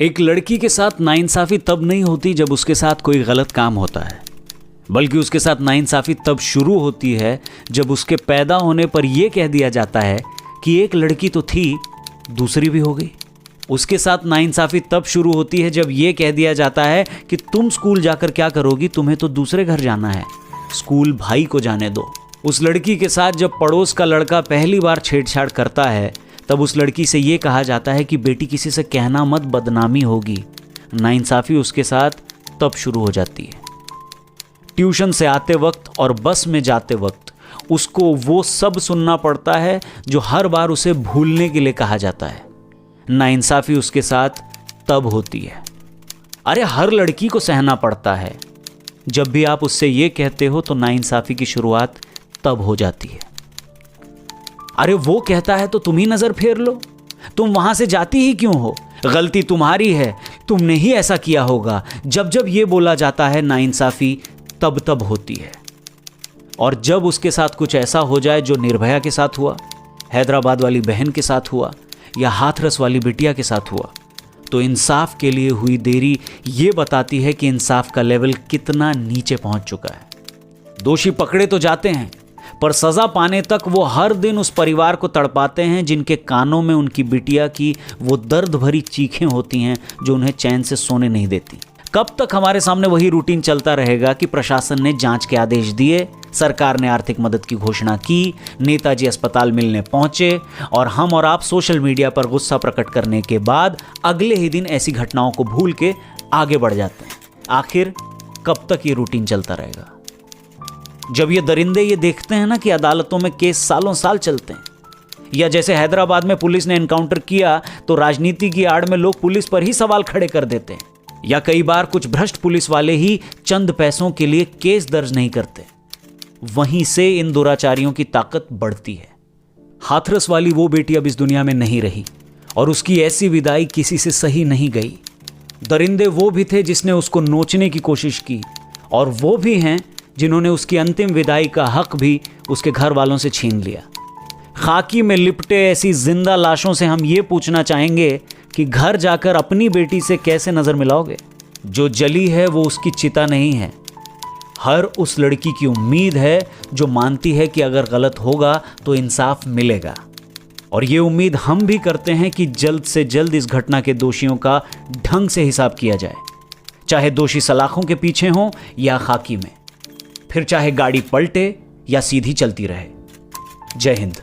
एक लड़की के साथ नाइंसाफी तब नहीं होती जब उसके साथ कोई गलत काम होता है, बल्कि उसके साथ नाइंसाफी तब शुरू होती है जब उसके पैदा होने पर यह कह दिया जाता है कि एक लड़की तो थी, दूसरी भी हो गई। उसके साथ नाइंसाफी तब शुरू होती है जब यह कह दिया जाता है कि तुम स्कूल जाकर क्या करोगी, तुम्हें तो दूसरे घर जाना है, स्कूल भाई को जाने दो। उस लड़की के साथ जब पड़ोस का लड़का पहली बार छेड़छाड़ करता है तब उस लड़की से ये कहा जाता है कि बेटी किसी से कहना मत, बदनामी होगी। नाइंसाफी उसके साथ तब शुरू हो जाती है। ट्यूशन से आते वक्त और बस में जाते वक्त उसको वो सब सुनना पड़ता है जो हर बार उसे भूलने के लिए कहा जाता है। नाइंसाफी उसके साथ तब होती है। अरे हर लड़की को सहना पड़ता है। जब भी आप उससे ये कहते हो तो नाइंसाफी की शुरुआत तब हो जाती है। अरे वो कहता है तो तुम ही नजर फेर लो, तुम वहां से जाती ही क्यों हो, गलती तुम्हारी है, तुमने ही ऐसा किया होगा। जब जब ये बोला जाता है नाइंसाफी तब तब होती है। और जब उसके साथ कुछ ऐसा हो जाए जो निर्भया के साथ हुआ, हैदराबाद वाली बहन के साथ हुआ या हाथरस वाली बिटिया के साथ हुआ, तो इंसाफ के लिए हुई देरी ये बताती है कि इंसाफ का लेवल कितना नीचे पहुंच चुका है। दोषी पकड़े तो जाते हैं पर सजा पाने तक वो हर दिन उस परिवार को तड़पाते हैं जिनके कानों में उनकी बिटिया की वो दर्द भरी चीखें होती हैं जो उन्हें चैन से सोने नहीं देती। कब तक हमारे सामने वही रूटीन चलता रहेगा कि प्रशासन ने जांच के आदेश दिए, सरकार ने आर्थिक मदद की घोषणा की, नेताजी अस्पताल मिलने पहुंचे और हम और आप सोशल मीडिया पर गुस्सा प्रकट करने के बाद अगले ही दिन ऐसी घटनाओं को भूल के आगे बढ़ जाते हैं। आखिर कब तक ये रूटीन चलता रहेगा? जब ये दरिंदे ये देखते हैं ना कि अदालतों में केस सालों साल चलते हैं, या जैसे हैदराबाद में पुलिस ने एनकाउंटर किया तो राजनीति की आड़ में लोग पुलिस पर ही सवाल खड़े कर देते हैं, या कई बार कुछ भ्रष्ट पुलिस वाले ही चंद पैसों के लिए केस दर्ज नहीं करते, वहीं से इन दुराचारियों की ताकत बढ़ती है। हाथरस वाली वो बेटी अब इस दुनिया में नहीं रही और उसकी ऐसी विदाई किसी से सही नहीं गई। दरिंदे वो भी थे जिसने उसको नोचने की कोशिश की और वो भी हैं जिन्होंने उसकी अंतिम विदाई का हक भी उसके घर वालों से छीन लिया। खाकी में लिपटे ऐसी जिंदा लाशों से हम ये पूछना चाहेंगे कि घर जाकर अपनी बेटी से कैसे नजर मिलाओगे? जो जली है वो उसकी चिता नहीं है, हर उस लड़की की उम्मीद है जो मानती है कि अगर गलत होगा तो इंसाफ मिलेगा। और ये उम्मीद हम भी करते हैं कि जल्द से जल्द इस घटना के दोषियों का ढंग से हिसाब किया जाए, चाहे दोषी सलाखों के पीछे हों या खाकी में, फिर चाहे गाड़ी पलटे या सीधी चलती रहे। जय हिंद।